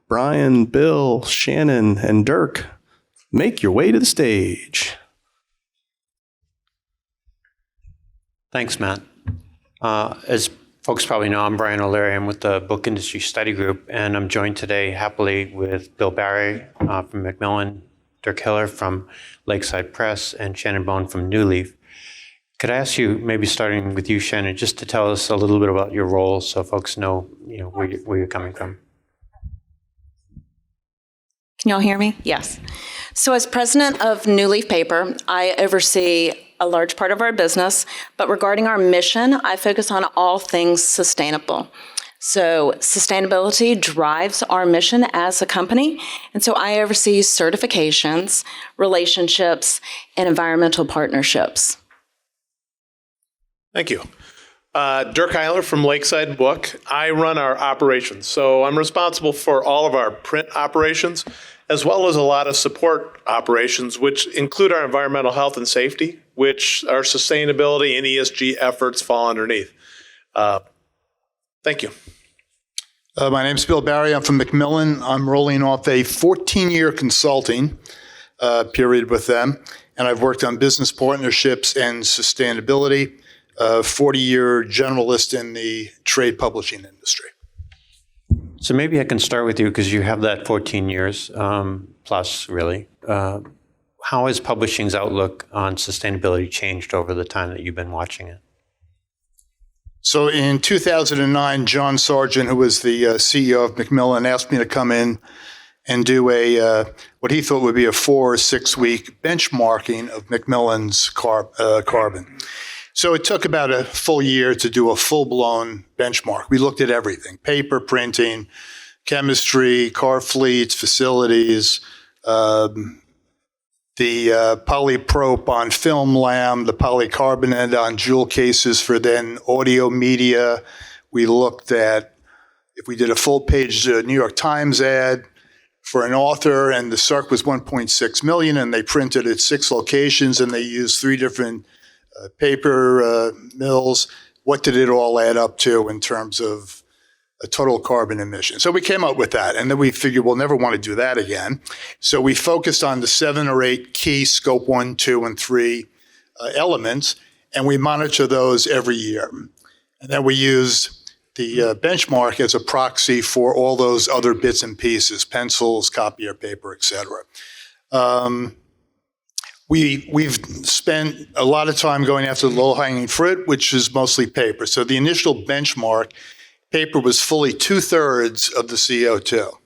Brian, Bill, Shannon, and Dirk, make your way to the stage. Thanks, Matt. As folks probably know, I'm Brian O'Leary. I'm with the Book Industry Study Group, and I'm joined today happily with Bill Barry from Macmillan, Dirk Hiler from Lakeside Press, and Shannon Bone from New Leaf. Could I ask you, maybe starting with you, Shannon, just to tell us a little bit about your role so folks know, where you're coming from? Can y'all hear me? Yes. So as president of New Leaf Paper, I oversee a large part of our business, but regarding our mission, I focus on all things sustainable. So sustainability drives our mission as a company, and so I oversee certifications, relationships, and environmental partnerships. Thank you. Dirk Hiler from Lakeside Book. I run our operations, so I'm responsible for all of our print operations, as well as a lot of support operations, which include our environmental health and safety, which our sustainability and ESG efforts fall underneath. Thank you. My name's Bill Barry. I'm from Macmillan. I'm rolling off a 14-year consulting period with them, and I've worked on business partnerships and sustainability. 40-year generalist in the trade publishing industry. So maybe I can start with you because you have that 14 years plus, really. How has publishing's outlook on sustainability changed over the time that you've been watching it? So in 2009, John Sargent, who was the CEO of Macmillan, asked me to come in and do what he thought would be a 4 or 6 week benchmarking of Macmillan's carbon. So it took about a full year to do a full-blown benchmark. We looked at everything: paper, printing, chemistry, car fleets, facilities, the polyprop on film lam, the polycarbonate on jewel cases for then audio media. We looked at, if we did a full-page New York Times ad for an author, and the circ was 1.6 million, and they printed at 6 locations, and they used 3 different paper mills, what did it all add up to in terms of a total carbon emission? So we came up with that, and then we figured we'll never want to do that again. So we focused on the 7 or 8 key scope 1, 2, and 3 elements, and we monitor those every year. And then we use the benchmark as a proxy for all those other bits and pieces: pencils, copier paper, et cetera. We've spent a lot of time going after the low-hanging fruit, which is mostly paper. So the initial benchmark, paper was fully 2/3 of the CO2.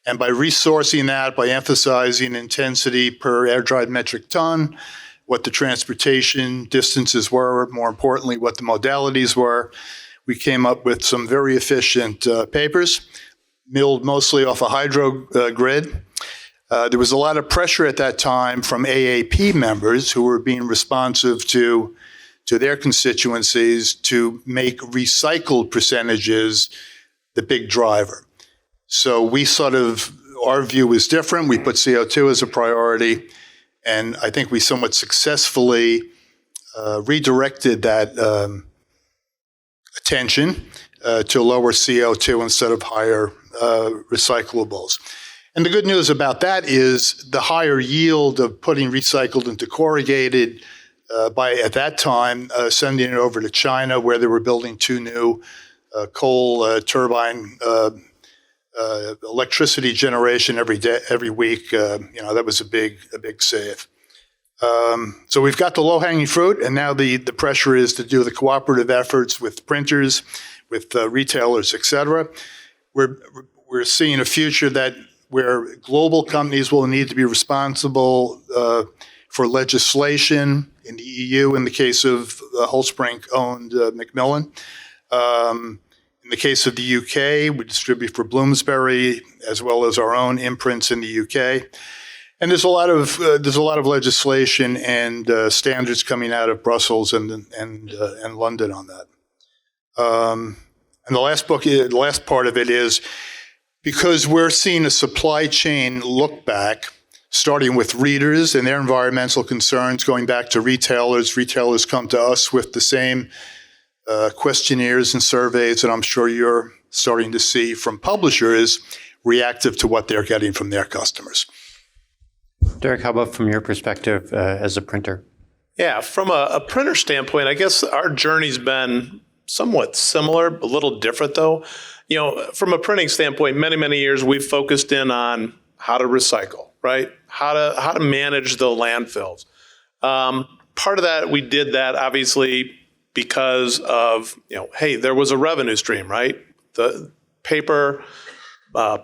And by resourcing that, by emphasizing intensity per air-dried metric ton, what the transportation distances were, more importantly, what the modalities were, we came up with some very efficient papers, milled mostly off a hydro grid. There was a lot of pressure at that time from AAP members who were being responsive to their constituencies to make recycled percentages the big driver. So our view was different. We put CO2 as a priority, and I think we somewhat successfully redirected that attention to lower CO2 instead of higher recyclables. And the good news about that is the higher yield of putting recycled into corrugated by, at that time, sending it over to China, where they were building 2 new coal turbine electricity generation every week. That was a big save. So we've got the low-hanging fruit, and now the pressure is to do the cooperative efforts with printers, with retailers, et cetera. We're seeing a future where global companies will need to be responsible for legislation in the EU, in the case of Holsbrink-owned Macmillan. In the case of the UK, we distribute for Bloomsbury, as well as our own imprints in the UK. And there's a lot of legislation and standards coming out of Brussels and London on that. And the last part of it is, because we're seeing a supply chain look back, starting with readers and their environmental concerns, going back to retailers. Retailers come to us with the same questionnaires and surveys that I'm sure you're starting to see from publishers, reactive to what they're getting from their customers. Dirk, how about from your perspective as a printer? Yeah, from a printer standpoint, I guess our journey's been somewhat similar, a little different though. From a printing standpoint, many, many years we've focused in on how to recycle, right? How to manage the landfills. Part of that, we did that obviously because of, hey, there was a revenue stream, right? The paper,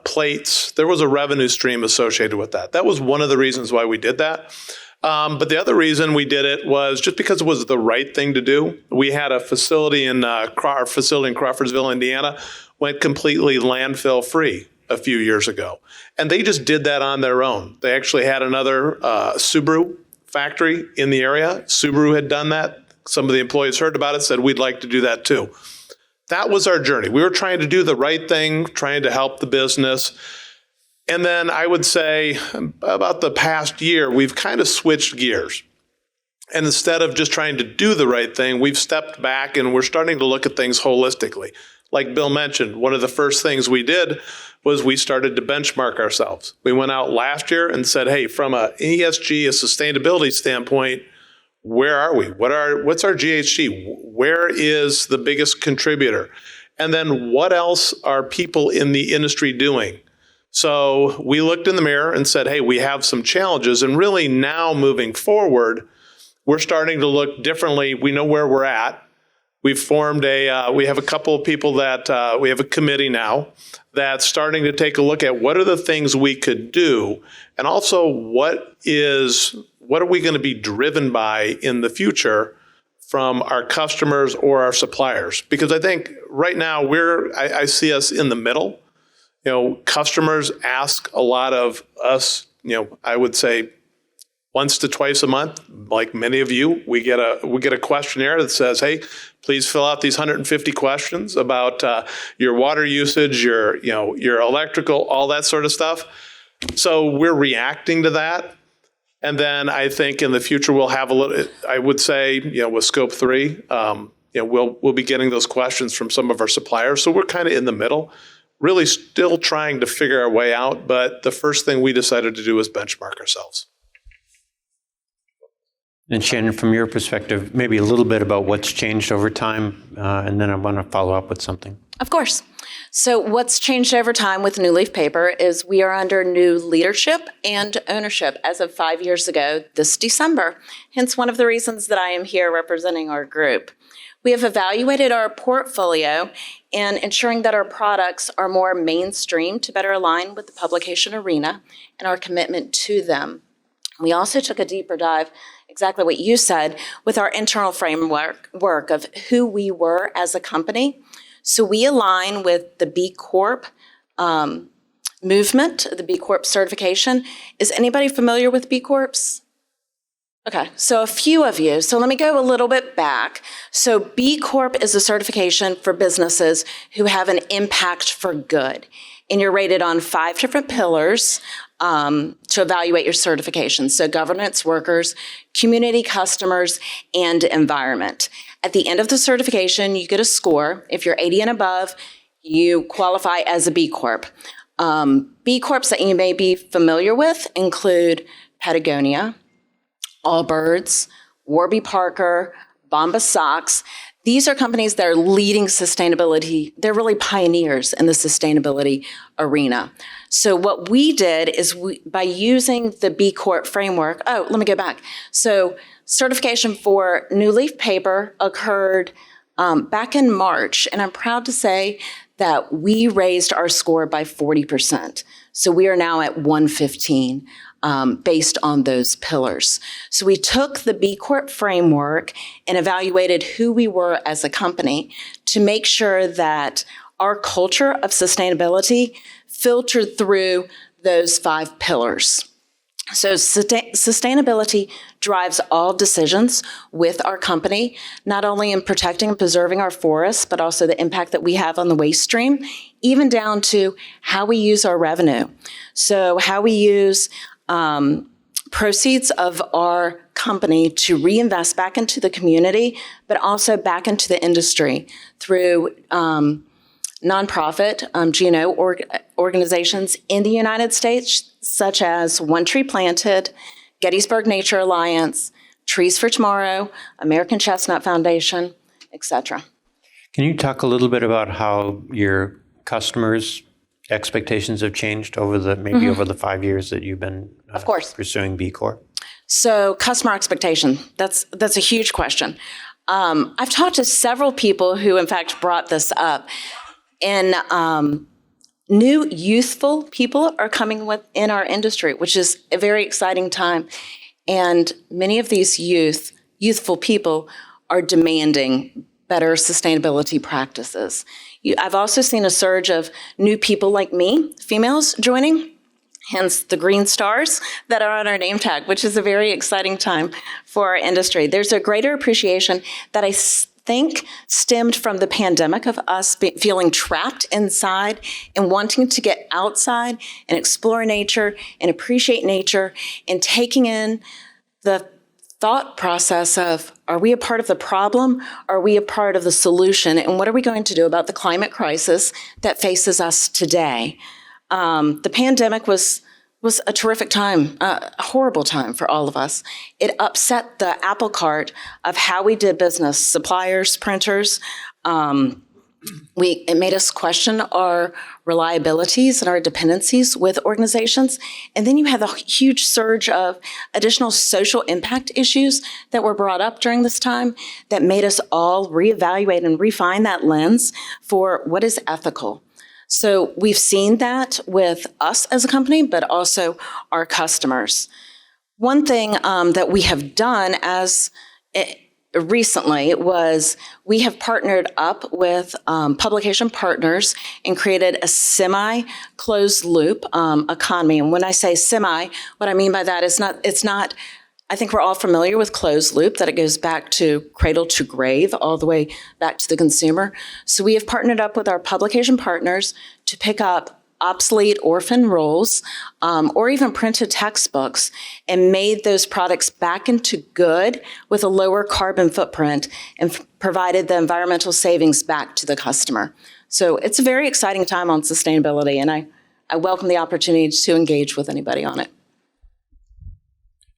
plates, there was a revenue stream associated with that. That was one of the reasons why we did that. But the other reason we did it was just because it was the right thing to do. We had a facility in our facility in Crawfordsville, Indiana, went completely landfill free a few years ago. And they just did that on their own. They actually had another Subaru factory in the area. Subaru had done that. Some of the employees heard about it, said, we'd like to do that too. That was our journey. We were trying to do the right thing, trying to help the business. And then I would say about the past year, we've kind of switched gears. And instead of just trying to do the right thing, we've stepped back and we're starting to look at things holistically. Like Bill mentioned, one of the first things we did was we started to benchmark ourselves. We went out last year and said, hey, from a ESG, a sustainability standpoint, where are we? What's our GHG? Where is the biggest contributor? And then what else are people in the industry doing? So we looked in the mirror and said, hey, we have some challenges. And really now moving forward, we're starting to look differently. We know where we're at. We've formed we have a couple of people that, we have a committee now that's starting to take a look at what are the things we could do, and also what are we going to be driven by in the future from our customers or our suppliers? Because I think right now I see us in the middle. Customers ask a lot of us, I would say once to twice a month, like many of you, we get a questionnaire that says, hey, please fill out these 150 questions about your water usage, your electrical, all that sort of stuff. So we're reacting to that. And then I think in the future we'll have a little, I would say, with Scope 3, we'll be getting those questions from some of our suppliers. So we're kind of in the middle, really still trying to figure our way out. But the first thing we decided to do was benchmark ourselves. And Shannon, from your perspective, maybe a little bit about what's changed over time, and then I want to follow up with something. Of course. So what's changed over time with New Leaf Paper is we are under new leadership and ownership as of 5 years ago this December, hence one of the reasons that I am here representing our group. We have evaluated our portfolio and ensuring that our products are more mainstream to better align with the publication arena and our commitment to them. We also took a deeper dive, exactly what you said, with our internal framework of who we were as a company. So we align with the B Corp movement, the B Corp certification. Is anybody familiar with B Corps? Okay, so a few of you. So let me go a little bit back. So B Corp is a certification for businesses who have an impact for good. And you're rated on 5 different pillars to evaluate your certification. So governance, workers, community, customers, and environment. At the end of the certification, you get a score. If you're 80 and above, you qualify as a B Corp. B Corps that you may be familiar with include Patagonia, Allbirds, Warby Parker, Bombas Socks. These are companies that are leading sustainability. They're really pioneers in the sustainability arena. So what we did is by using the B Corp framework, let me go back. So certification for New Leaf Paper occurred back in March, and I'm proud to say that we raised our score by 40%. So we are now at 115 based on those pillars. So we took the B Corp framework and evaluated who we were as a company to make sure that our culture of sustainability filtered through those 5 pillars. So sustainability drives all decisions with our company, not only in protecting and preserving our forests, but also the impact that we have on the waste stream, even down to how we use our revenue. So how we use proceeds of our company to reinvest back into the community, but also back into the industry through nonprofit organizations in the United States, such as One Tree Planted, Gettysburg Nature Alliance, Trees for Tomorrow, American Chestnut Foundation, etc. Can you talk a little bit about how your customers' expectations have changed over the 5 years that you've been Of course. pursuing B Corp? So customer expectation, that's a huge question. I've talked to several people who, in fact, brought this up. And new youthful people are coming in our industry, which is a very exciting time. And many of these youthful people are demanding better sustainability practices. I've also seen a surge of new people like me, females, joining, hence the green stars that are on our name tag, which is a very exciting time for our industry. There's a greater appreciation that I think stemmed from the pandemic of us feeling trapped inside and wanting to get outside and explore nature and appreciate nature and taking in the thought process of, are we a part of the problem? Are we a part of the solution? And what are we going to do about the climate crisis that faces us today? The pandemic was a terrific time, a horrible time for all of us. It upset the apple cart of how we did business, suppliers, printers. It made us question our reliabilities and our dependencies with organizations. And then you had the huge surge of additional social impact issues that were brought up during this time that made us all reevaluate and refine that lens for what is ethical. So we've seen that with us as a company, but also our customers. One thing that we have done recently was we have partnered up with publication partners and created a semi-closed loop economy. And when I say semi, what I mean by that is it's not, I think we're all familiar with closed loop, that it goes back to cradle to grave, all the way back to the consumer. So we have partnered up with our publication partners to pick up obsolete orphan rolls or even printed textbooks and made those products back into good with a lower carbon footprint and provided the environmental savings back to the customer. So it's a very exciting time on sustainability, and I welcome the opportunity to engage with anybody on it.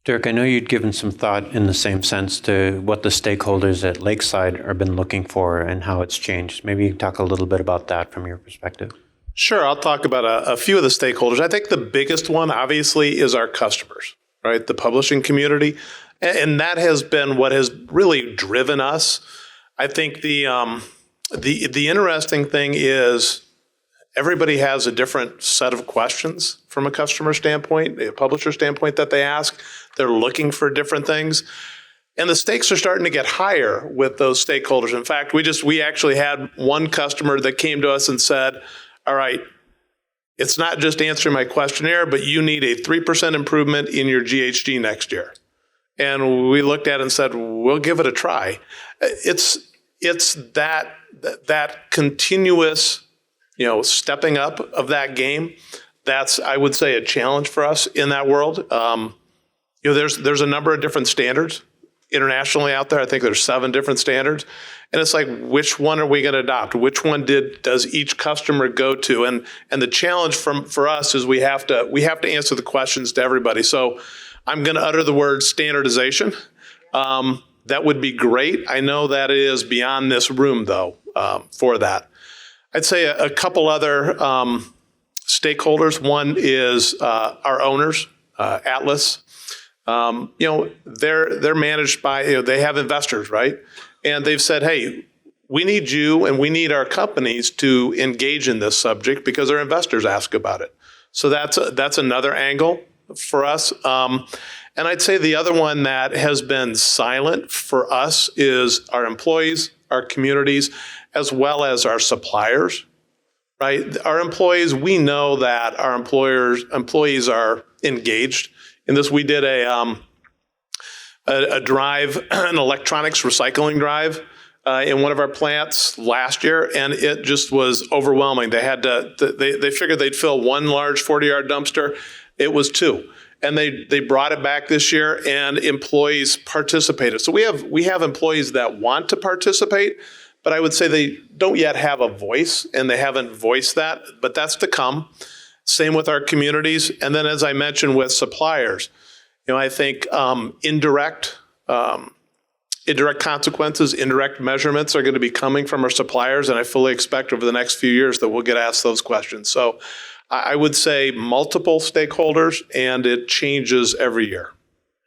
Dirk, I know you'd given some thought in the same sense to what the stakeholders at Lakeside have been looking for and how it's changed. Maybe you can talk a little bit about that from your perspective. Sure, I'll talk about a few of the stakeholders. I think the biggest one, obviously, is our customers, right? The publishing community. And that has been what has really driven us. I think the interesting thing is everybody has a different set of questions from a customer standpoint, a publisher standpoint that they ask. They're looking for different things. And the stakes are starting to get higher with those stakeholders. In fact, we actually had one customer that came to us and said, all right, it's not just answering my questionnaire, but you need a 3% improvement in your GHG next year. And we looked at it and said, we'll give it a try. It's that continuous, stepping up of that game. That's, I would say, a challenge for us in that world. There's a number of different standards internationally out there. I think there's 7 different standards. And it's like, which one are we going to adopt? Which one does each customer go to? And the challenge for us is we have to answer the questions to everybody. So I'm going to utter the word standardization. That would be great. I know that it is beyond this room, though, for that. I'd say a couple other stakeholders. One is our owners, Atlas. They're managed by, they have investors, right? And they've said, hey, we need you and we need our companies to engage in this subject because our investors ask about it. So that's another angle for us. And I'd say the other one that has been silent for us is our employees, our communities, as well as our suppliers, right? Our employees, we know that our employees are engaged in this. We did a drive, an electronics recycling drive in one of our plants last year, and it just was overwhelming. They had they figured they'd fill one large 40-yard dumpster. It was 2. And they brought it back this year, and employees participated. So we have employees that want to participate, but I would say they don't yet have a voice, and they haven't voiced that, but that's to come. Same with our communities. And then, as I mentioned, with suppliers, I think indirect consequences, indirect measurements are going to be coming from our suppliers, and I fully expect over the next few years that we'll get asked those questions. So I would say multiple stakeholders, and it changes every year.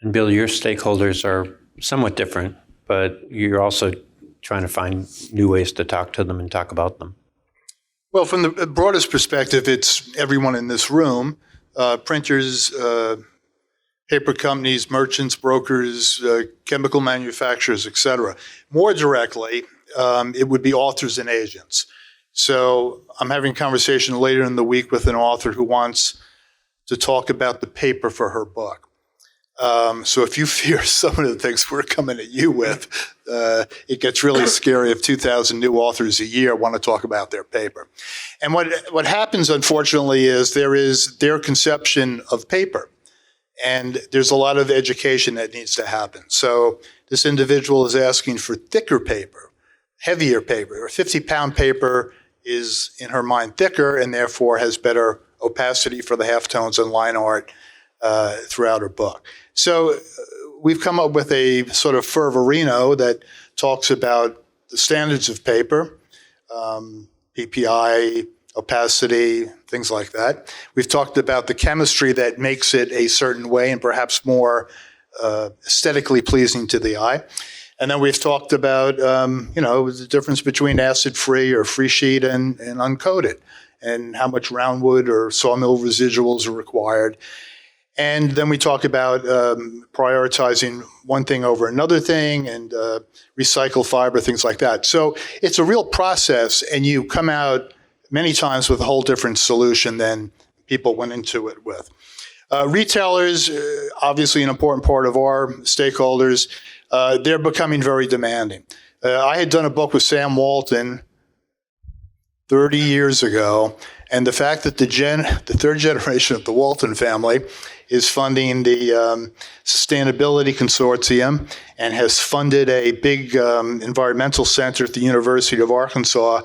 And Bill, your stakeholders are somewhat different, but you're also trying to find new ways to talk to them and talk about them. Well, from the broadest perspective, it's everyone in this room, printers, paper companies, merchants, brokers, chemical manufacturers, et cetera. More directly, it would be authors and agents. So I'm having a conversation later in the week with an author who wants to talk about the paper for her book. So if you fear some of the things we're coming at you with, it gets really scary if 2,000 new authors a year want to talk about their paper. And what happens, unfortunately, is there is their conception of paper. And there's a lot of education that needs to happen. So this individual is asking for thicker paper, heavier paper. A 50-pound paper is, in her mind, thicker and therefore has better opacity for the halftones and line art throughout her book. So we've come up with a sort of fervorino that talks about the standards of paper, PPI, opacity, things like that. We've talked about the chemistry that makes it a certain way and perhaps more aesthetically pleasing to the eye. And then we've talked about, the difference between acid-free or free sheet and uncoated, and how much roundwood or sawmill residuals are required. And then we talk about prioritizing one thing over another thing and recycle fiber, things like that. So it's a real process, and you come out many times with a whole different solution than people went into it with. Retailers, obviously an important part of our stakeholders, they're becoming very demanding. I had done a book with Sam Walton 30 years ago, and the fact that the third generation of the Walton family is funding the Sustainability Consortium and has funded a big environmental center at the University of Arkansas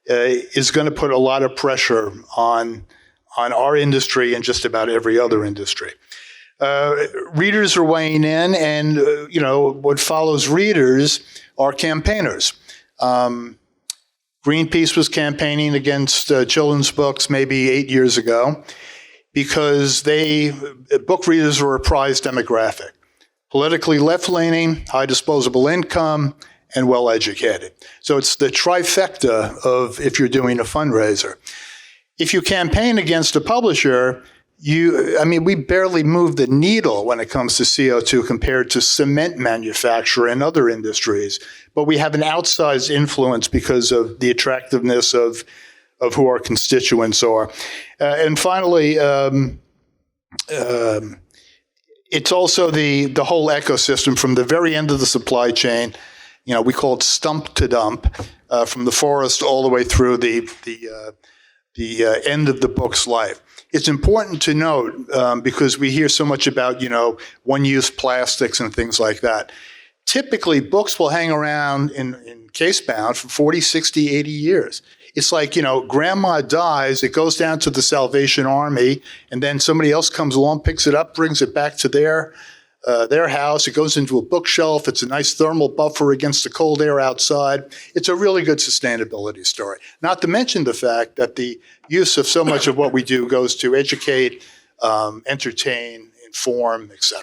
is going to put a lot of pressure on our industry and just about every other industry. Readers are weighing in, and what follows readers are campaigners. Greenpeace was campaigning against children's books maybe 8 years ago because book readers were a prized demographic. Politically left-leaning, high disposable income, and well-educated. So it's the trifecta of if you're doing a fundraiser. If you campaign against a publisher, we barely move the needle when it comes to CO2 compared to cement manufacture and other industries. But we have an outsized influence because of the attractiveness of who our constituents are. And finally, it's also the whole ecosystem from the very end of the supply chain. We call it stump to dump, from the forest all the way through the end of the book's life. It's important to note, because we hear so much about, one-use plastics and things like that. Typically, books will hang around in case-bound for 40, 60, 80 years. It's like, grandma dies, it goes down to the Salvation Army, and then somebody else comes along, picks it up, brings it back to their house. It goes into a bookshelf. It's a nice thermal buffer against the cold air outside. It's a really good sustainability story. Not to mention the fact that the use of so much of what we do goes to educate, entertain, inform, etc.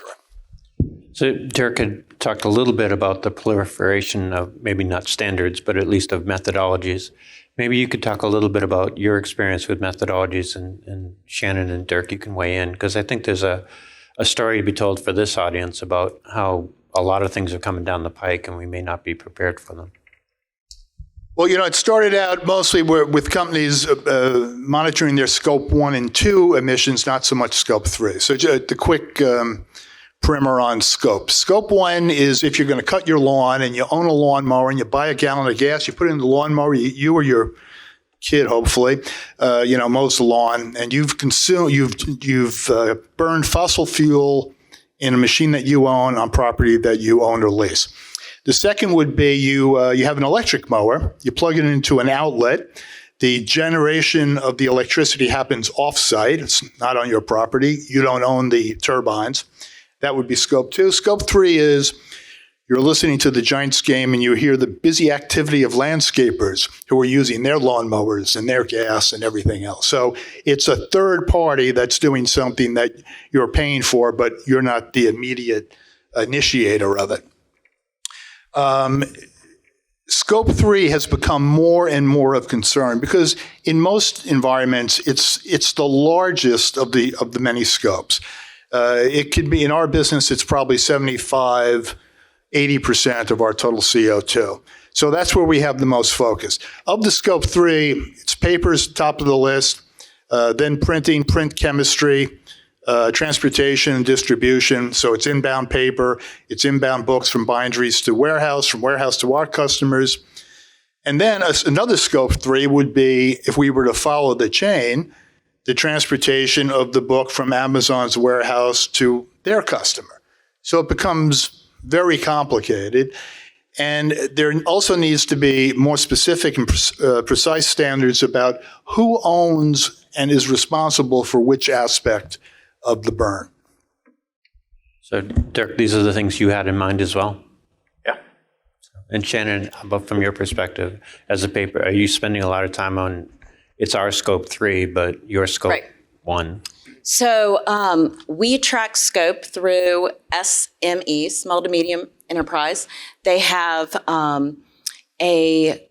So Dirk had talked a little bit about the proliferation of maybe not standards, but at least of methodologies. Maybe you could talk a little bit about your experience with methodologies, and Shannon and Dirk, you can weigh in, because I think there's a story to be told for this audience about how a lot of things are coming down the pike and we may not be prepared for them. Well, it started out mostly with companies monitoring their Scope 1 and 2 emissions, not so much Scope 3. So the quick primer on scope. Scope 1 is if you're going to cut your lawn and you own a lawnmower and you buy a gallon of gas, you put it in the lawnmower, you or your kid, hopefully, mows the lawn, and you've burned fossil fuel in a machine that you own on property that you own or lease. The second would be you have an electric mower, you plug it into an outlet. The generation of the electricity happens off-site. It's not on your property. You don't own the turbines. That would be scope 2. Scope 3 is you're listening to the Giants game and you hear the busy activity of landscapers who are using their lawnmowers and their gas and everything else. So it's a third party that's doing something that you're paying for, but you're not the immediate initiator of it. Scope 3 has become more and more of concern because in most environments, it's the largest of the many scopes. It could be, in our business, it's probably 75-80% of our total CO2. So that's where we have the most focus. Of the scope 3, it's papers, top of the list, then printing, print chemistry, transportation and distribution. So it's inbound paper, it's inbound books from binderies to warehouse, from warehouse to our customers. And then another scope 3 would be, if we were to follow the chain, the transportation of the book from Amazon's warehouse to their customer. So it becomes very complicated. And there also needs to be more specific and precise standards about who owns and is responsible for which aspect of the burn. So, Dirk, these are the things you had in mind as well? Yeah. And Shannon, how about from your perspective, as a paper, are you spending a lot of time on, it's our scope 3, but your scope Right. 1? So we track scope through SME, small to medium enterprise. They have a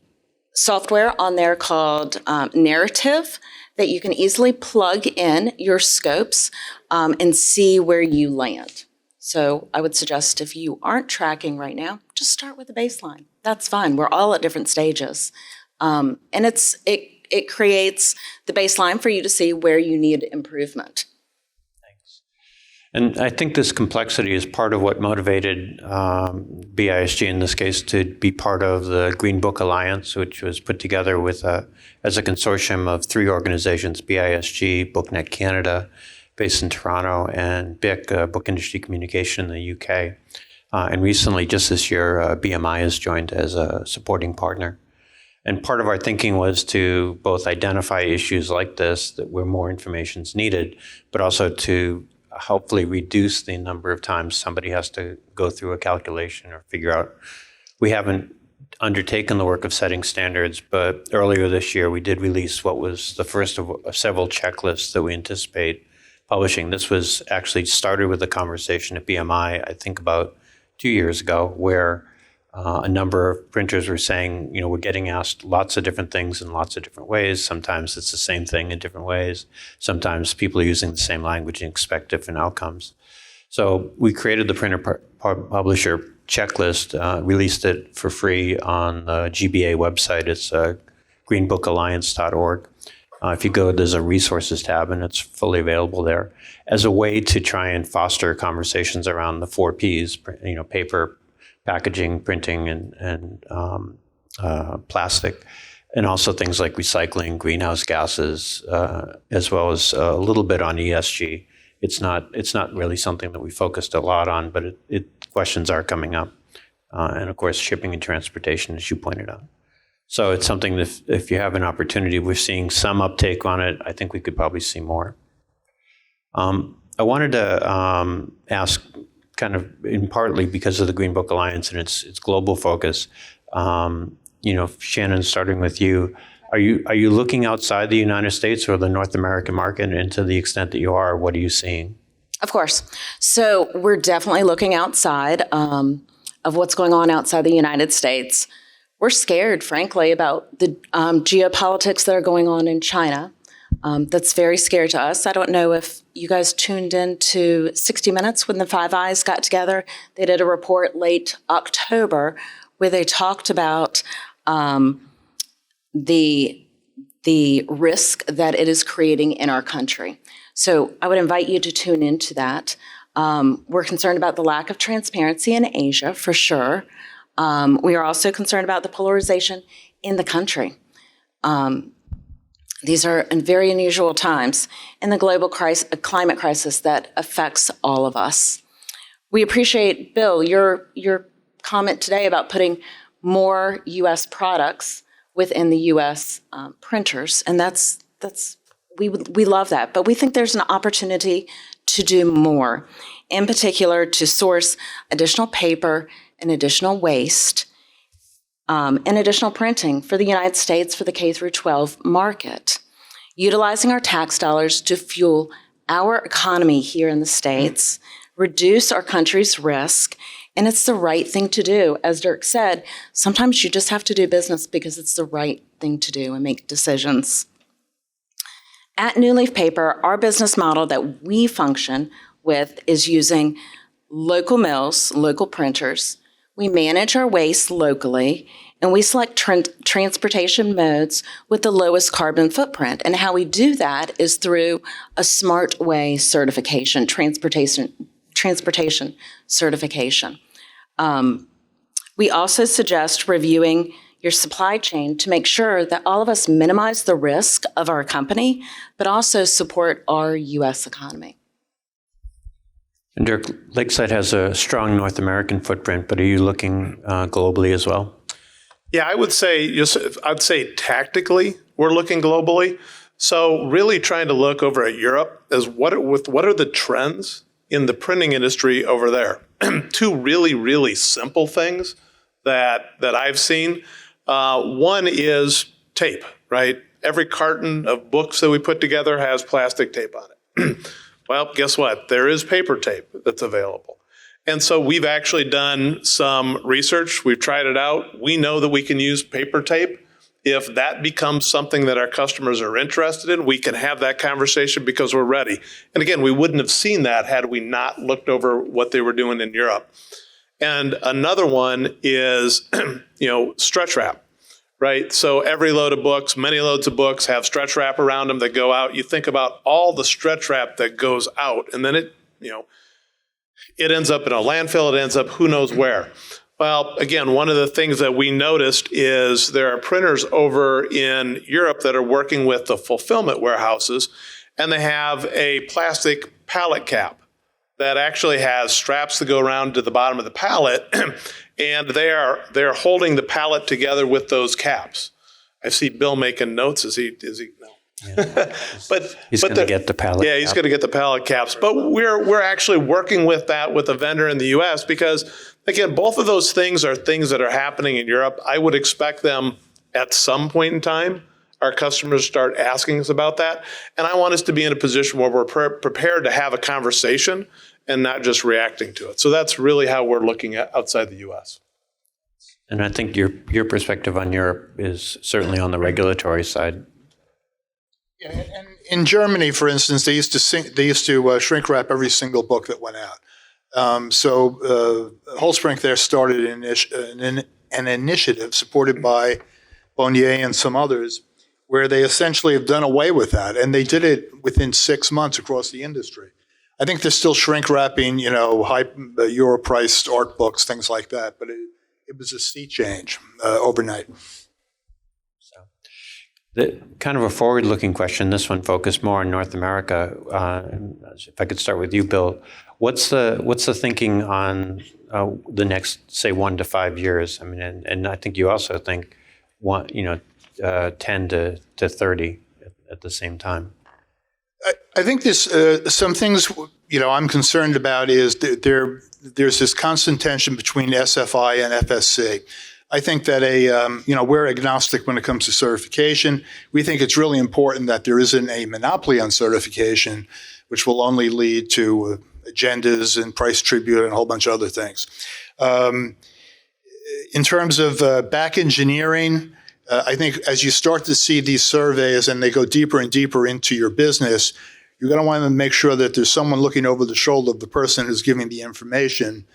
software on there called Narrative that you can easily plug in your scopes and see where you land. So I would suggest if you aren't tracking right now, just start with the baseline. That's fine. We're all at different stages. And it creates the baseline for you to see where you need improvement. Thanks. And I think this complexity is part of what motivated BISG in this case to be part of the Green Book Alliance, which was put together with as a consortium of 3 organizations, BISG, BookNet Canada, based in Toronto, and BIC, Book Industry Communication in the UK. And recently, just this year, BMI has joined as a supporting partner. And part of our thinking was to both identify issues like this, that where more information is needed, but also to hopefully reduce the number of times somebody has to go through a calculation or figure out. We haven't undertaken the work of setting standards, but earlier this year we did release what was the first of several checklists that we anticipate publishing. This was actually started with a conversation at BMI, I think about 2 years ago, where a number of printers were saying, we're getting asked lots of different things in lots of different ways. Sometimes it's the same thing in different ways. Sometimes people are using the same language and expect different outcomes. So we created the printer publisher checklist, released it for free on the GBA website. It's greenbookalliance.org. If you go, there's a resources tab, and it's fully available there as a way to try and foster conversations around the 4 Ps, paper, packaging, printing, and plastic, and also things like recycling, greenhouse gases, as well as a little bit on ESG. It's not really something that we focused a lot on, but questions are coming up, and of course, shipping and transportation, as you pointed out. So it's something that if you have an opportunity, we're seeing some uptake on it. I think we could probably see more. I wanted to ask, kind of in partly because of the Green Book Alliance and its global focus, Shannon, starting with you, are you looking outside the United States or the North American market? And to the extent that you are, what are you seeing? Of course. So we're definitely looking outside of what's going on outside the United States. We're scared, frankly, about the geopolitics that are going on in China. That's very scary to us. I don't know if you guys tuned in to 60 Minutes when the Five Eyes got together. They did a report late October where they talked about the risk that it is creating in our country. So I would invite you to tune into that. We're concerned about the lack of transparency in Asia, for sure. We are also concerned about the polarization in the country. These are very unusual times in the global climate crisis that affects all of us. We appreciate, Bill, your comment today about putting more U.S. products within the U.S. Printers, and we love that. But we think there's an opportunity to do more, in particular to source additional paper and additional waste and additional printing for the United States for the K through 12 market, utilizing our tax dollars to fuel our economy here in the States, reduce our country's risk, and it's the right thing to do. As Dirk said, sometimes you just have to do business because it's the right thing to do and make decisions. At New Leaf Paper, our business model that we function with is using local mills, local printers. We manage our waste locally, and we select transportation modes with the lowest carbon footprint. And how we do that is through a Smart Way certification, transportation certification. We also suggest reviewing your supply chain to make sure that all of us minimize the risk of our company, but also support our U.S. economy. And Dirk, Lakeside has a strong North American footprint, but are you looking globally as well? Yeah, I'd say tactically we're looking globally. So really trying to look over at Europe as what are the trends in the printing industry over there. Two really, really simple things that I've seen. One is tape, right? Every carton of books that we put together has plastic tape on it. Well, guess what? There is paper tape that's available. And so we've actually done some research. We've tried it out. We know that we can use paper tape. If that becomes something that our customers are interested in, we can have that conversation because we're ready. And again, we wouldn't have seen that had we not looked over what they were doing in Europe. And another one is, stretch wrap, right? So every load of books, many loads of books have stretch wrap around them that go out. You think about all the stretch wrap that goes out, and then it ends up in a landfill. It ends up who knows where. Well, again, one of the things that we noticed is there are printers over in Europe that are working with the fulfillment warehouses, and they have a plastic pallet cap that actually has straps that go around to the bottom of the pallet, and they're holding the pallet together with those caps. I see Bill making notes. Is he? No. Yeah. He's going to get the pallet. Yeah, he's going to get the pallet caps. But we're actually working with that with a vendor in the U.S. because, again, both of those things are things that are happening in Europe. I would expect them at some point in time, our customers start asking us about that. And I want us to be in a position where we're prepared to have a conversation and not just reacting to it. So that's really how we're looking at outside the U.S. And I think your perspective on Europe is certainly on the regulatory side. Yeah, and in Germany, for instance, they used to shrink wrap every single book that went out. So Holzbrink there started an initiative supported by Bonnier and some others, where they essentially have done away with that, and they did it within 6 months across the industry. I think they're still shrink wrapping, high euro-priced art books, things like that, but it was a sea change overnight. Kind of a forward-looking question. This one focused more on North America. If I could start with you, Bill, what's the thinking on the next, say, 1 to 5 years? I mean, and I think you also think 10 to 30 at the same time. I think there's some things I'm concerned about is there's this constant tension between SFI and FSC. I think that we're agnostic when it comes to certification. We think it's really important that there isn't a monopoly on certification, which will only lead to agendas and price tribute and a whole bunch of other things. In terms of back engineering, I think as you start to see these surveys and they go deeper and deeper into your business, you're going to want to make sure that there's someone looking over the shoulder of the person who's giving the information.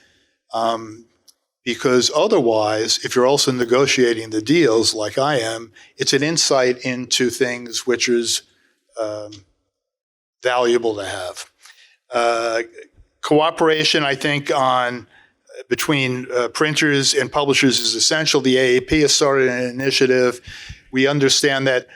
Because otherwise, if you're also negotiating the deals like I am, it's an insight into things which is valuable to have. Cooperation, I think, between printers and publishers is essential. The AAP has started an initiative. We understand that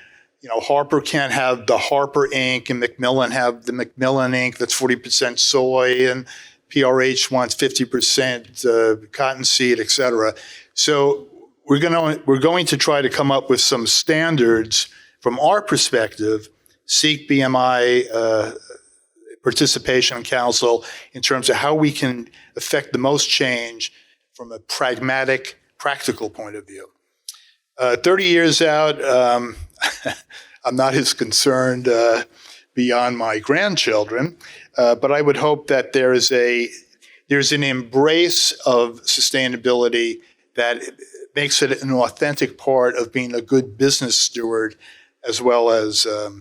Harper can't have the Harper ink and Macmillan have the Macmillan ink that's 40% soy, and PRH wants 50%, cottonseed, et cetera. So we're going to try to come up with some standards from our perspective, seek BMI participation in council in terms of how we can affect the most change from a pragmatic, practical point of view. 30 years out, I'm not as concerned beyond my grandchildren, but I would hope that there's an embrace of sustainability that makes it an authentic part of being a good business steward, as well as a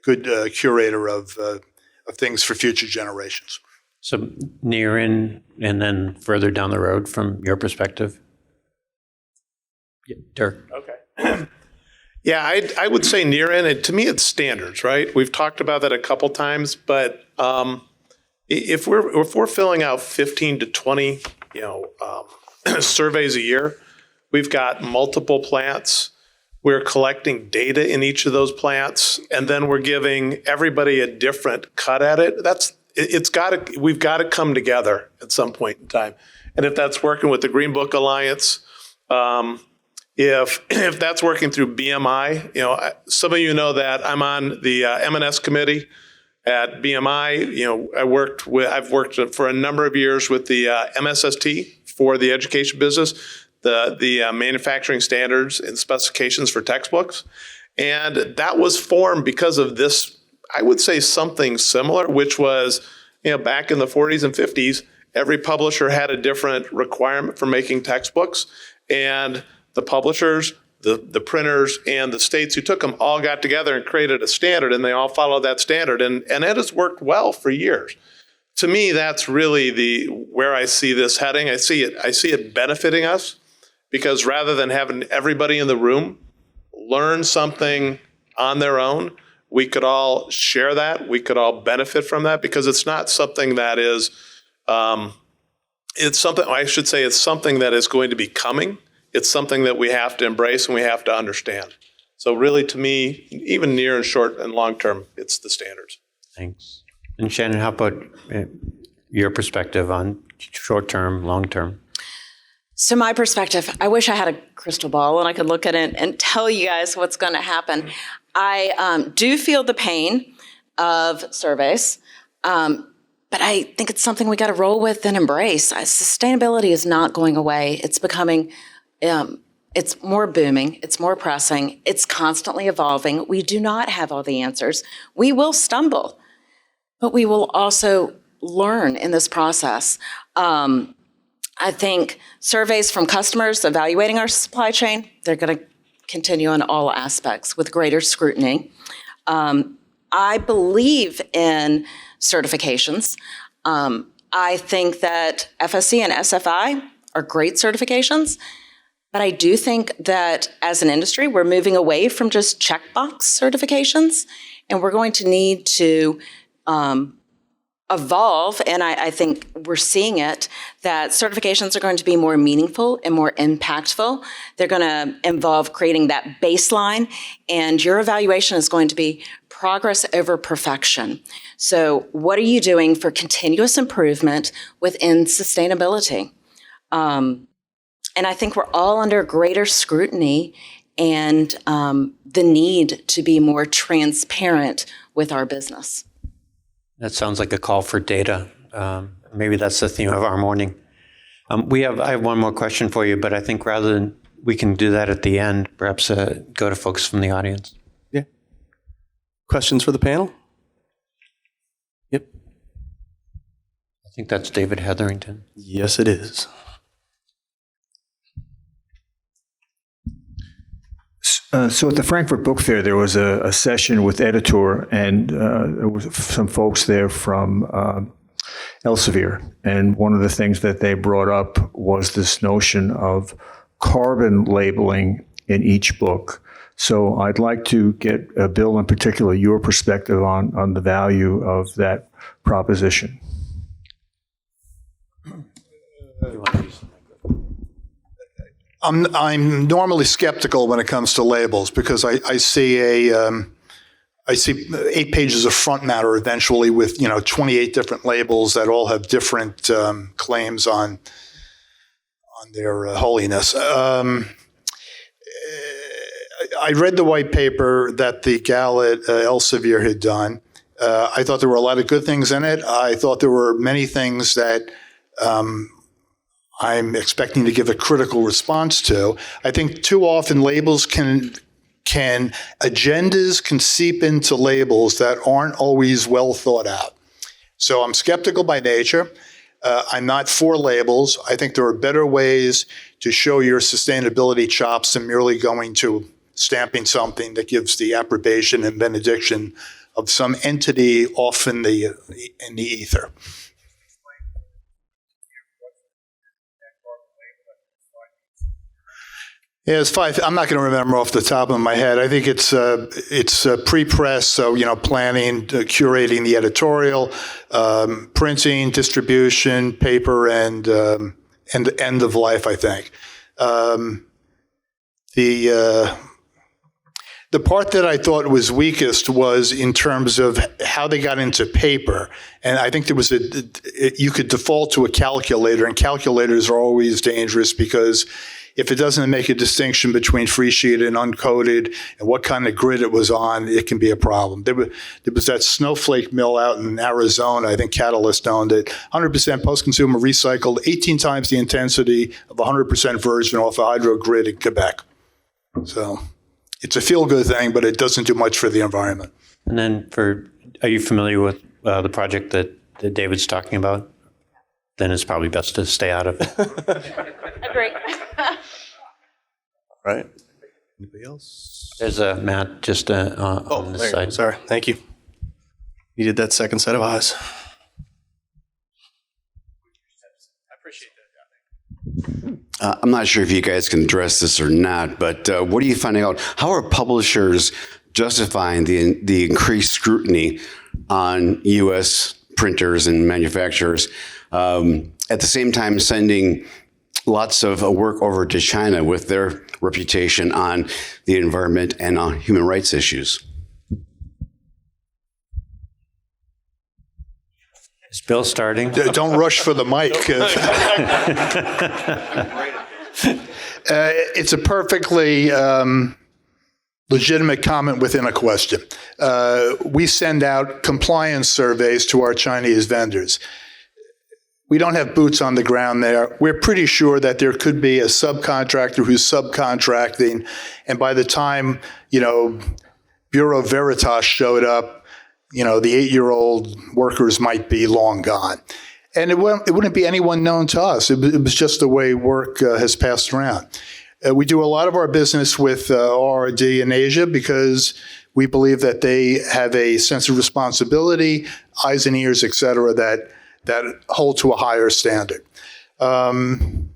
good curator of things for future generations. So near in and then further down the road from your perspective? Yeah, Dirk. Okay. Yeah, I would say near in, and to me it's standards, right? We've talked about that a couple times, but if we're filling out 15 to 20, surveys a year, we've got multiple plants. We're collecting data in each of those plants, and then we're giving everybody a different cut at it. We've got to come together at some point in time. And if that's working with the Green Book Alliance, if that's working through BMI, some of you know that I'm on the M&S committee at BMI. I've worked for a number of years with the MSST for the education business, the manufacturing standards and specifications for textbooks. And that was formed because of this, I would say something similar, which was, back in the 40s and 50s, every publisher had a different requirement for making textbooks. And the publishers, the printers, and the states who took them all got together and created a standard, and they all followed that standard. And it has worked well for years. To me, that's really where I see this heading. I see it benefiting us, because rather than having everybody in the room learn something on their own, we could all share that. We could all benefit from that, because it's not something that is, it's something that is going to be coming. It's something that we have to embrace and we have to understand. So really, to me, even near and short and long term, it's the standards. Thanks. And Shannon, how about your perspective on short term, long term? So my perspective, I wish I had a crystal ball and I could look at it and tell you guys what's going to happen. I do feel the pain of surveys, but I think it's something we got to roll with and embrace. Sustainability is not going away. It's becoming, it's more booming. It's more pressing. It's constantly evolving. We do not have all the answers. We will stumble, but we will also learn in this process. I think surveys from customers evaluating our supply chain, they're going to continue in all aspects with greater scrutiny. I believe in certifications. I think that FSC and SFI are great certifications, but I do think that as an industry, we're moving away from just checkbox certifications, and we're going to need to evolve, and I think we're seeing it, that certifications are going to be more meaningful and more impactful. They're going to involve creating that baseline, and your evaluation is going to be progress over perfection. So what are you doing for continuous improvement within sustainability? And I think we're all under greater scrutiny and the need to be more transparent with our business. That sounds like a call for data. Maybe that's the theme of our morning. I have one more question for you, but I think rather than we can do that at the end, perhaps go to folks from the audience. Yeah. Questions for the panel? Yep. I think that's David Hetherington. Yes, it is. So at the Frankfurt Book Fair, there was a session with Editor, and there was some folks there from Elsevier. And one of the things that they brought up was this notion of carbon labeling in each book. So I'd like to get, Bill in particular, your perspective on the value of that proposition. I'm normally skeptical when it comes to labels, because I see I see 8 pages of front matter eventually with 28 different labels that all have different claims on their holiness. I read the white paper that the gal at Elsevier had done. I thought there were a lot of good things in it. I thought there were many things that I'm expecting to give a critical response to. I think too often agendas can seep into labels that aren't always well thought out. So I'm skeptical by nature. I'm not for labels. I think there are better ways to show your sustainability chops than merely going to stamping something that gives the approbation and benediction of some entity off in the ether. Yeah, it's 5. I'm not going to remember off the top of my head. I think it's pre-press, so planning, curating the editorial, printing, distribution, paper, and end of life. I think the part that I thought was weakest was in terms of how they got into paper, and I think there was you could default to a calculator, and calculators are always dangerous because if it doesn't make a distinction between free sheet and uncoated and what kind of grid it was on, it can be a problem. There was that snowflake mill out in Arizona, I think Catalyst owned it, 100% post-consumer recycled, 18 times the intensity of 100% virgin off a hydro grid in Quebec. So it's a feel-good thing, but it doesn't do much for the environment. And then are you familiar with the project that David's talking about? Then it's probably best to stay out of it. Agree. Right. Anybody else? There's a Matt just on this side. Sorry. Thank you. Needed that second set of eyes. I appreciate that. I'm not sure if you guys can address this or not, but what are you finding out? How are publishers justifying the increased scrutiny on U.S. printers and manufacturers, at the same time sending lots of work over to China with their reputation on the environment and on human rights issues? Is Bill starting? Don't rush for the mic. It's a perfectly legitimate comment within a question. We send out compliance surveys to our Chinese vendors. We don't have boots on the ground there. We're pretty sure that there could be a subcontractor who's subcontracting, and by the time, Bureau Veritas showed up, the 8-year-old workers might be long gone. And it wouldn't be anyone known to us. It was just the way work has passed around. We do a lot of our business with R&D in Asia because we believe that they have a sense of responsibility, eyes and ears, et cetera, that hold to a higher standard. The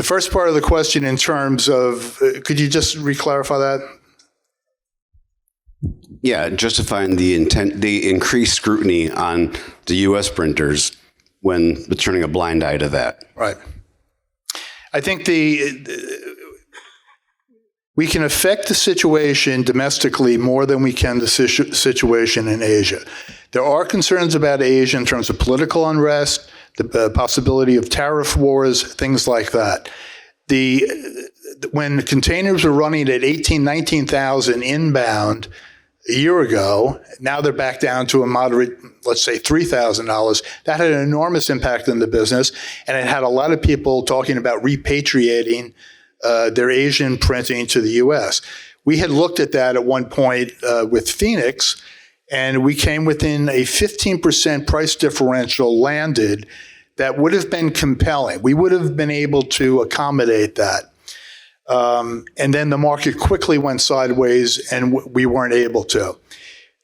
first part of the question in terms of, could you just re-clarify that? Yeah, justifying the increased scrutiny on the U.S. printers when turning a blind eye to that. Right. I think we can affect the situation domestically more than we can the situation in Asia. There are concerns about Asia in terms of political unrest, the possibility of tariff wars, things like that. When containers were running at 19,000 inbound a year ago, now they're back down to a moderate, let's say $3,000. That had an enormous impact on the business, and it had a lot of people talking about repatriating their Asian printing to the U.S. We had looked at that at one point with Phoenix, and we came within a 15% price differential landed that would have been compelling. We would have been able to accommodate that. And then the market quickly went sideways, and we weren't able to.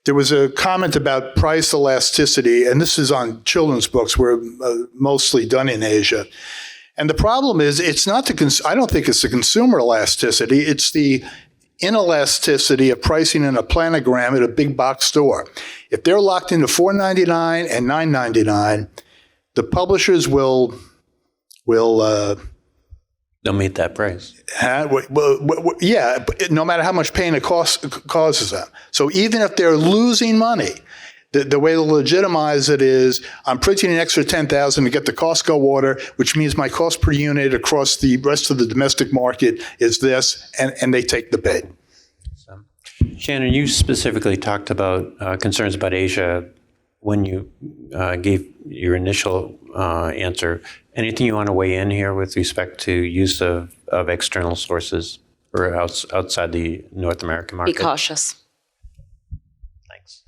There was a comment about price elasticity, and this is on children's books. We're mostly done in Asia. And the problem is, it's not I don't think it's the consumer elasticity. It's the inelasticity of pricing in a planogram at a big box store. If they're locked into $4.99 and $9.99, the publishers will They'll meet that price. Yeah, but no matter how much pain it causes them. So even if they're losing money, the way to legitimize it is I'm printing an extra 10,000 to get the Costco order, which means my cost per unit across the rest of the domestic market is this, and they take the bait. Shannon, you specifically talked about concerns about Asia when you gave your initial answer. Anything you want to weigh in here with respect to use of external sources or outside the North American market? Be cautious. Thanks.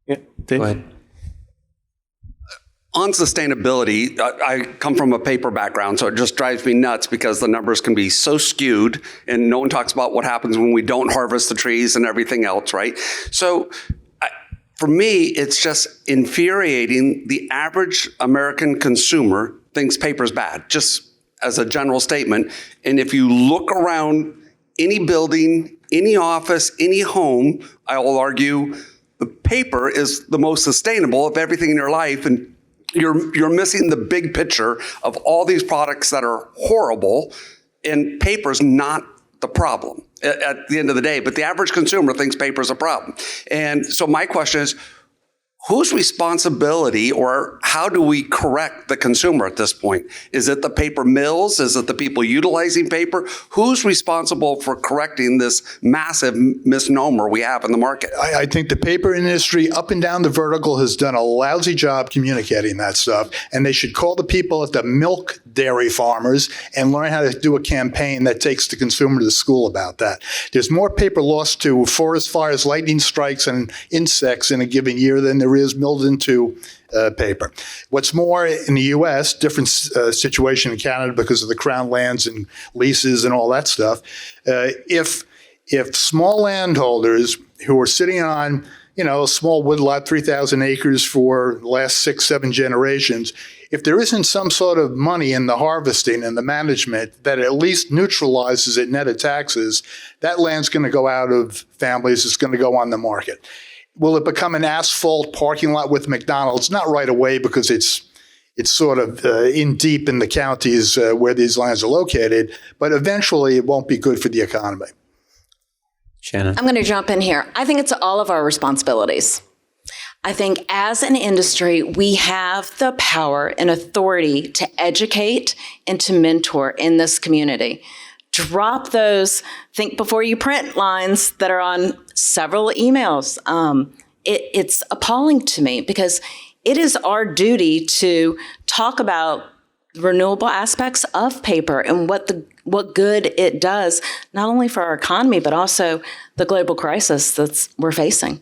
Yeah, Dave? Go ahead. On sustainability, I come from a paper background, so it just drives me nuts because the numbers can be so skewed and no one talks about what happens when we don't harvest the trees and everything else, right? So for me, it's just infuriating. The average American consumer thinks paper's bad, just as a general statement. And if you look around any building, any office, any home, I will argue the paper is the most sustainable of everything in your life. And you're missing the big picture of all these products that are horrible, and paper's not the problem at the end of the day. But the average consumer thinks paper's a problem. And so my question is, whose responsibility, or how do we correct the consumer at this point? Is it the paper mills? Is it the people utilizing paper? Who's responsible for correcting this massive misnomer we have in the market? I think the paper industry up and down the vertical has done a lousy job communicating that stuff, and they should call the people at the milk dairy farmers and learn how to do a campaign that takes the consumer to school about that. There's more paper lost to forest fires, lightning strikes, and insects in a given year than there is milled into paper. What's more, in the U.S., different situation in Canada because of the crown lands and leases and all that stuff. If small landholders who are sitting on, a small woodlot, 3,000 acres for the last 6-7 generations, if there isn't some sort of money in the harvesting and the management that at least neutralizes it net of taxes, that land's going to go out of families. It's going to go on the market. Will it become an asphalt parking lot with McDonald's? Not right away, because it's sort of in deep in the counties where these lands are located, but eventually it won't be good for the economy. Shannon. I'm going to jump in here. I think it's all of our responsibilities. I think as an industry, we have the power and authority to educate and to mentor in this community. Drop those think before you print lines that are on several emails. It's appalling to me because it is our duty to talk about renewable aspects of paper and what good it does, not only for our economy, but also the global crisis that we're facing.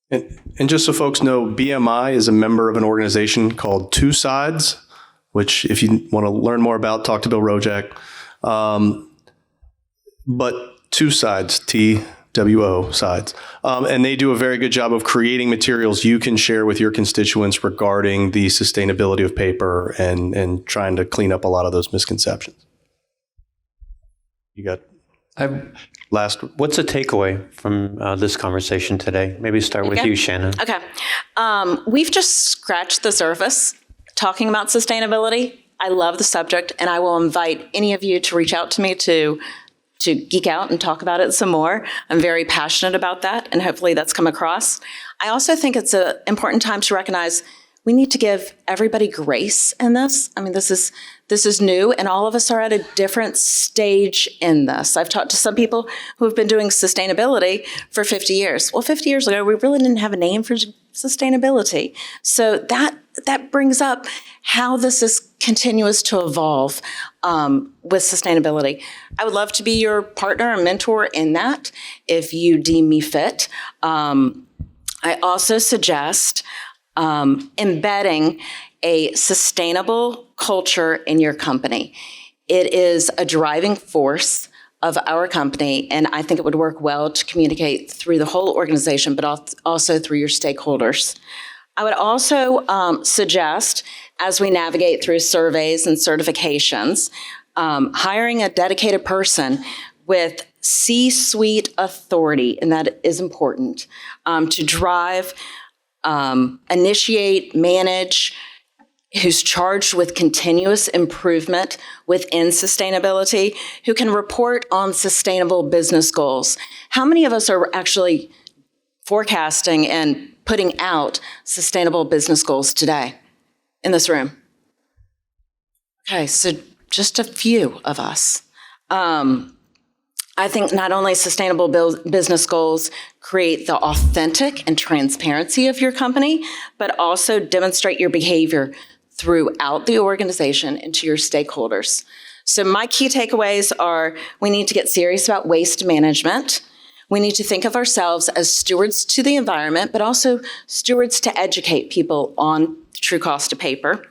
And just so folks know, BMI is a member of an organization called Two Sides, which if you want to learn more about, talk to Bill Rojak. But Two Sides, TWO Sides. And they do a very good job of creating materials you can share with your constituents regarding the sustainability of paper and trying to clean up a lot of those misconceptions. You got last. What's a takeaway from this conversation today? Maybe start with you, Shannon. Okay. We've just scratched the surface talking about sustainability. I love the subject, and I will invite any of you to reach out to me to geek out and talk about it some more. I'm very passionate about that, and hopefully that's come across. I also think it's an important time to recognize we need to give everybody grace in this. I mean, this is new, and all of us are at a different stage in this. I've talked to some people who have been doing sustainability for 50 years. Well, 50 years ago, we really didn't have a name for sustainability. So that brings up how this is continuous to evolve with sustainability. I would love to be your partner and mentor in that if you deem me fit. I also suggest embedding a sustainable culture in your company. It is a driving force of our company, and I think it would work well to communicate through the whole organization, but also through your stakeholders. I would also suggest, as we navigate through surveys and certifications, hiring a dedicated person with C-suite authority, and that is important, to drive, initiate, manage who's charged with continuous improvement within sustainability, who can report on sustainable business goals. How many of us are actually forecasting and putting out sustainable business goals today in this room? Okay, so just a few of us. I think not only sustainable business goals create the authentic and transparency of your company, but also demonstrate your behavior throughout the organization and to your stakeholders. So my key takeaways are we need to get serious about waste management. We need to think of ourselves as stewards to the environment, but also stewards to educate people on the true cost of paper.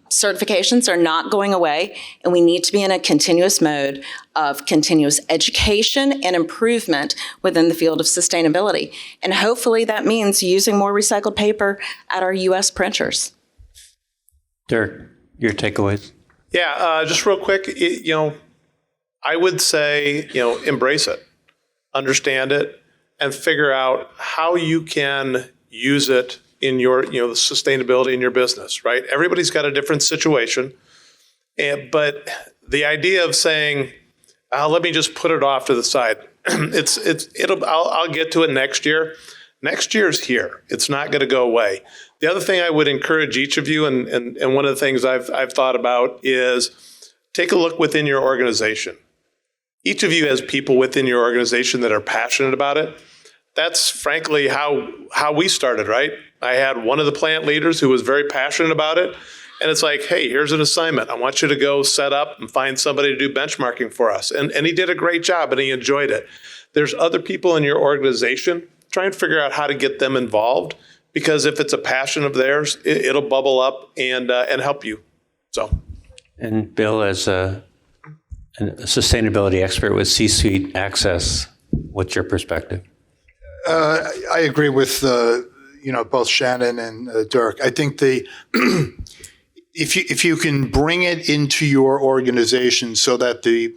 Certifications are not going away, and we need to be in a continuous mode of continuous education and improvement within the field of sustainability. And hopefully that means using more recycled paper at our U.S. printers. Dirk, your takeaways? Yeah, just real quick, I would say, embrace it, understand it, and figure out how you can use it in your, the sustainability in your business, right? Everybody's got a different situation. But the idea of saying, let me just put it off to the side, I'll get to it next year. Next year's here. It's not going to go away. The other thing I would encourage each of you, and one of the things I've thought about is take a look within your organization. Each of you has people within your organization that are passionate about it. That's frankly how we started, right? I had one of the plant leaders who was very passionate about it. And it's like, hey, here's an assignment. I want you to go set up and find somebody to do benchmarking for us. And he did a great job and he enjoyed it. There's other people in your organization. Try and figure out how to get them involved, because if it's a passion of theirs, it'll bubble up and help you. So, and Bill, as a sustainability expert with C-suite access, what's your perspective? I agree with both Shannon and Dirk. I think if you can bring it into your organization so that the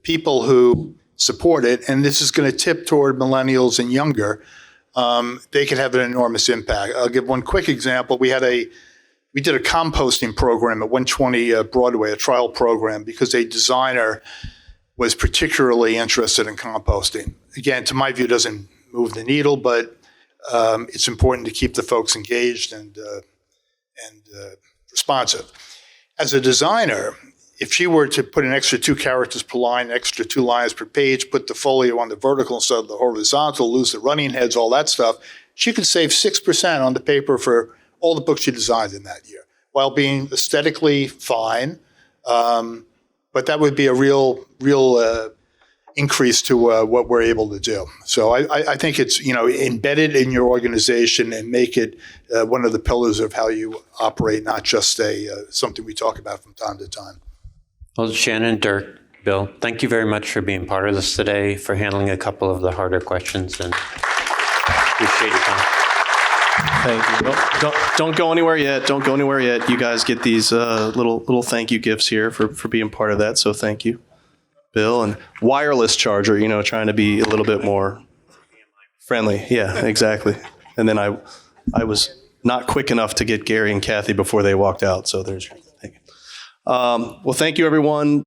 people who support it, and this is going to tip toward millennials and younger, they can have an enormous impact. I'll give one quick example. We did a composting program at 120 Broadway, a trial program, because a designer was particularly interested in composting. Again, to my view, doesn't move the needle, but it's important to keep the folks engaged and responsive. As a designer, if she were to put an extra 2 characters per line, extra 2 lines per page, put the folio on the vertical instead of the horizontal, lose the running heads, all that stuff, she could save 6% on the paper for all the books she designed in that year, while being aesthetically fine. But that would be a real increase to what we're able to do. So I think it's embedded in your organization and make it one of the pillars of how you operate, not just something we talk about from time to time. Well, Shannon, Dirk, Bill, thank you very much for being part of this today, for handling a couple of the harder questions, and appreciate your time. Thank you. Don't go anywhere yet. Don't go anywhere yet. You guys get these little thank you gifts here for being part of that. So thank you, Bill. And wireless charger, trying to be a little bit more friendly. Yeah, exactly. And then I was not quick enough to get Gary and Kathy before they walked out. So there's your thank you. Well, thank you, everyone.